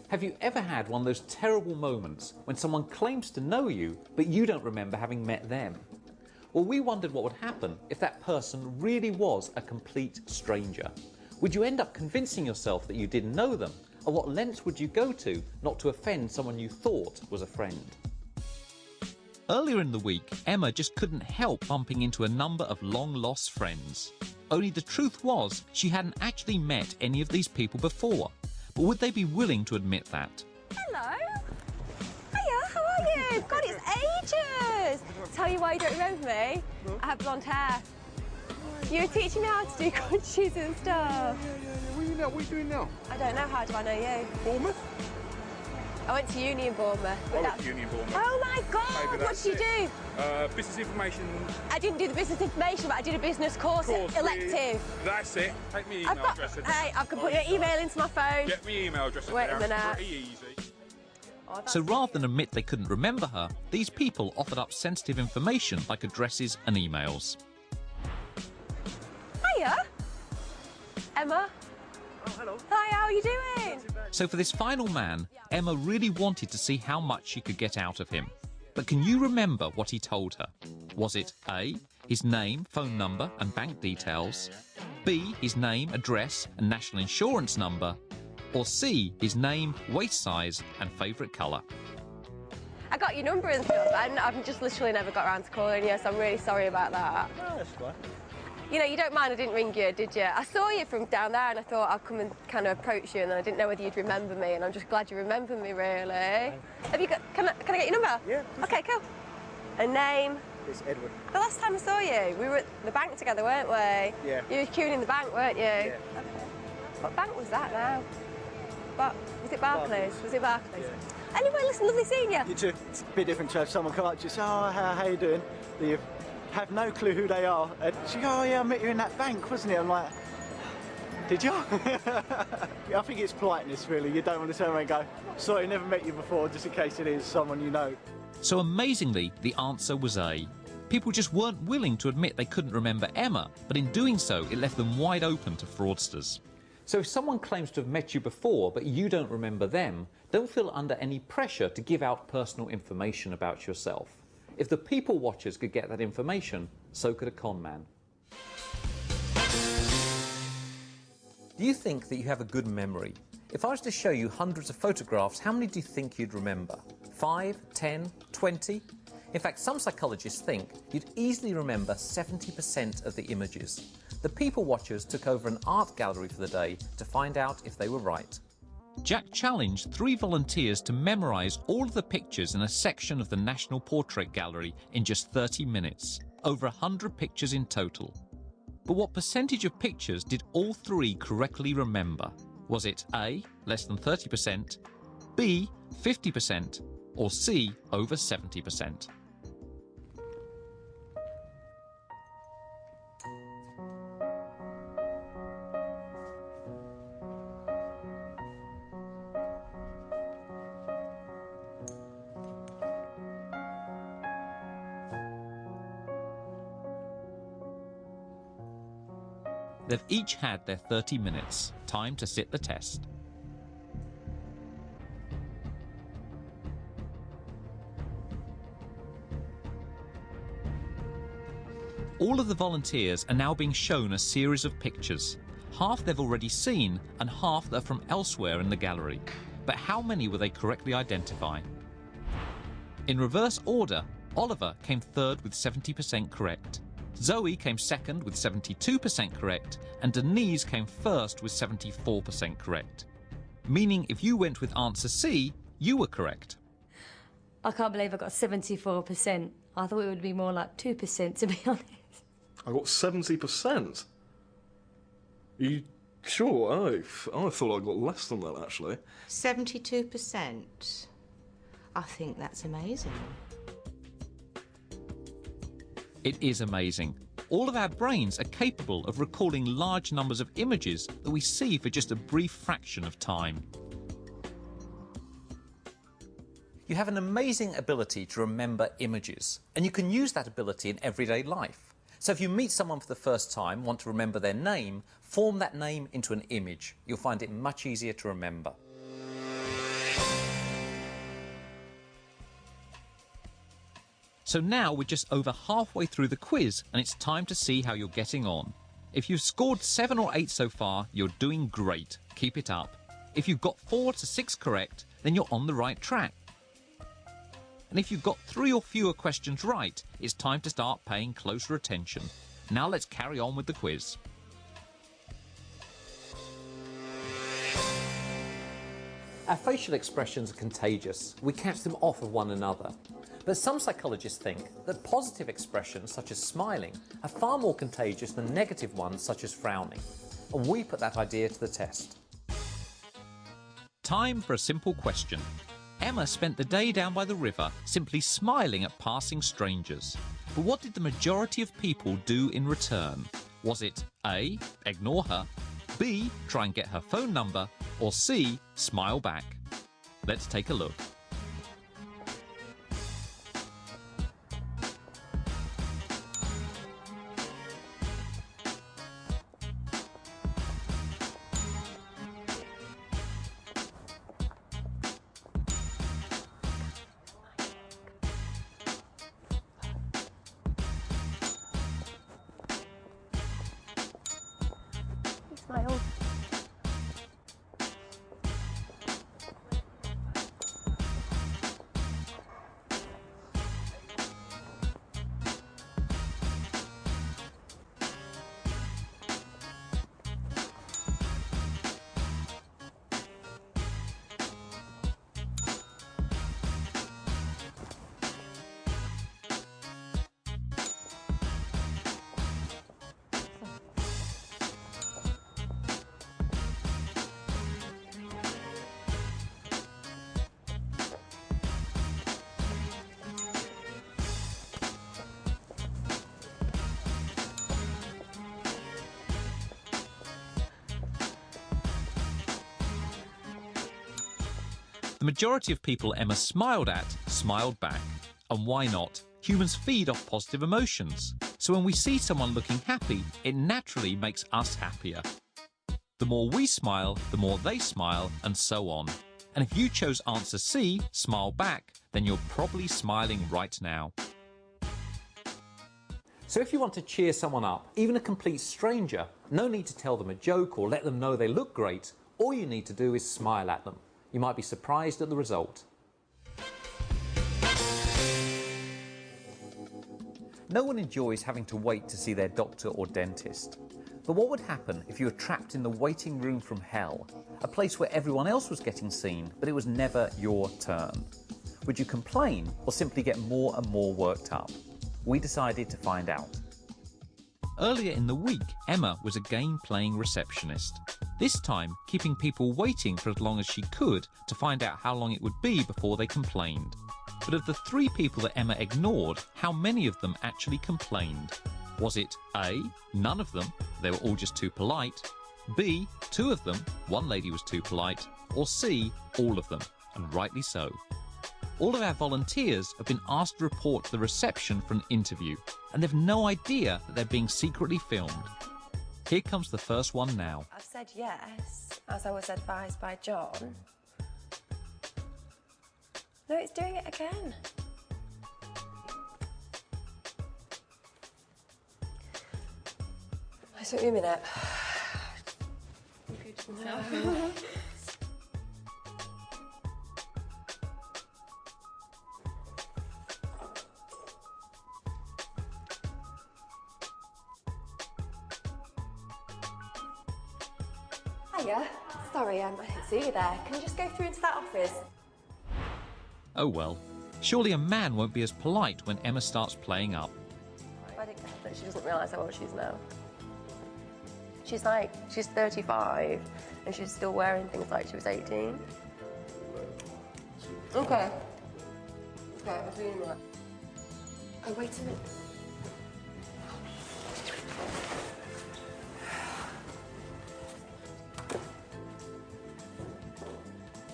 Have you ever had one of those terrible moments when someone claims to know you, but you don't remember having met them? Well, we wondered what would happen if that person really was a complete stranger. Would you end up convincing yourself that you didn't know them? Or what lengths would you go to not to offend someone you thought was a friend? Earlier in the week, Emma just couldn't help bumping into a number of long-lost friends. Only the truth was she hadn't actually met any of these people before. But would they be willing to admit that? Hello. Hiya, how are you? God, it's ages. Tell you why you don't remember me? No. I have blonde hair. You were teaching me how to do crunchies and stuff. Yeah. What are you doing now? I don't know. How do I know you? Bournemouth? I went to uni in Bournemouth. I went to uni in Bournemouth. Oh my God! What did you do? Business information. I didn't do the business information, but I did a business course elective. That's it. Take me email address. Hey, I can put your email into my phone. Get me email address. Wait a minute. Pretty easy. So rather than admit they couldn't remember her, these people offered up sensitive information like addresses and emails. Hiya. Emma. Oh, hello. Hi, how are you doing? So for this final man, Emma really wanted to see how much she could get out of him. But can you remember what he told her? Was it A, his name, phone number and bank details, B, his name, address and national insurance number, or C, his name, waist size and favourite colour? I got your number and stuff, and I've just literally never got around to calling you, so I'm really sorry about that. No, that's fine. You know, you don't mind I didn't ring you, did you? I saw you from down there and I thought I'd come and kind of approach you, and then I didn't know whether you'd remember me, and I'm just glad you remember me, really. Have you got, can I get your number? Yeah. Okay, cool. A name? It's Edward. The last time I saw you, we were at the bank together, weren't we? Yeah. You were queuing in the bank, weren't you? Yeah. Okay. What bank was that now? Was it Barclays? Was it Barclays? Yeah. Anyway, listen, lovely seeing you. You too. It's a bit different to have someone come up to you, say, oh, how you doing? You have no clue who they are. And she goes, oh yeah, I met you in that bank, wasn't it? I'm like, did you? I think it's politeness, really. You don't want to turn around and go, sorry, never met you before, just in case it is someone you know. So amazingly, the answer was A. People just weren't willing to admit they couldn't remember Emma, but in doing so, it left them wide open to fraudsters. So if someone claims to have met you before, but you don't remember them, don't feel under any pressure to give out personal information about yourself. If the people watchers could get that information, so could a con man. Do you think that you have a good memory? If I was to show you hundreds of photographs, how many do you think you'd remember? 5, 10, 20? In fact, some psychologists think you'd easily remember 70% of the images. The people watchers took over an art gallery for the day to find out if they were right. Jack challenged 3 volunteers to memorise all of the pictures in a section of the National Portrait Gallery in just 30 minutes, over 100 pictures in total. But what percentage of pictures did all 3 correctly remember? Was it A, less than 30%, B, 50%, or C, over 70%? They've each had their 30 minutes, time to sit the test. All of the volunteers are now being shown a series of pictures. Half they've already seen and half that are from elsewhere in the gallery. But how many will they correctly identify? In reverse order, Oliver came third with 70% correct. Zoe came second with 72% correct, and Denise came first with 74% correct. Meaning if you went with answer C, you were correct. I can't believe I got 74%. I thought it would be more like 2%, to be honest. I got 70%? Are you sure? I thought I got less than that, actually. 72%? I think that's amazing. It is amazing. All of our brains are capable of recalling large numbers of images that we see for just a brief fraction of time. You have an amazing ability to remember images, and you can use that ability in everyday life. So if you meet someone for the first time, want to remember their name, form that name into an image. You'll find it much easier to remember. So now we're just over halfway through the quiz and it's time to see how you're getting on. If you've scored 7 or 8 so far, you're doing great. Keep it up. If you've got 4 to 6 correct, then you're on the right track. And if you've got 3 or fewer questions right, it's time to start paying closer attention. Now let's carry on with the quiz. Our facial expressions are contagious. We catch them off of one another. But some psychologists think that positive expressions, such as smiling, are far more contagious than negative ones, such as frowning. And we put that idea to the test. Time for a simple question. Emma spent the day down by the river simply smiling at passing strangers. But what did the majority of people do in return? Was it A, ignore her, B, try and get her phone number, or C, smile back? Let's take a look. Smile. The majority of people Emma smiled at smiled back. And why not? Humans feed off positive emotions. So when we see someone looking happy, it naturally makes us happier. The more we smile, the more they smile, and so on. And if you chose answer C, smile back, then you're probably smiling right now. So if you want to cheer someone up, even a complete stranger, no need to tell them a joke or let them know they look great. All you need to do is smile at them. You might be surprised at the result. No one enjoys having to wait to see their doctor or dentist. But what would happen if you were trapped in the waiting room from hell? A place where everyone else was getting seen, but it was never your turn. Would you complain or simply get more and more worked up? We decided to find out. Earlier in the week, Emma was again playing receptionist. This time, keeping people waiting for as long as she could to find out how long it would be before they complained. But of the 3 people that Emma ignored, how many of them actually complained? Was it A, none of them, they were all just too polite, B, 2 of them, one lady was too polite, or C, all of them, and rightly so. All of our volunteers have been asked to report to the reception for an interview, and they've no idea that they're being secretly filmed. Here comes the first one now. I've said yes, as I was advised by John. No, it's doing it again. I took you a minute. No. Hiya. Sorry, I didn't see you there. Can you just go through into that office? Oh well. Surely a man won't be as polite when Emma starts playing up. I didn't get that she doesn't realise how old she is now. She's 35 and she's still wearing things like she was 18. Okay. Okay, I'll see you in a minute. Oh, wait a minute.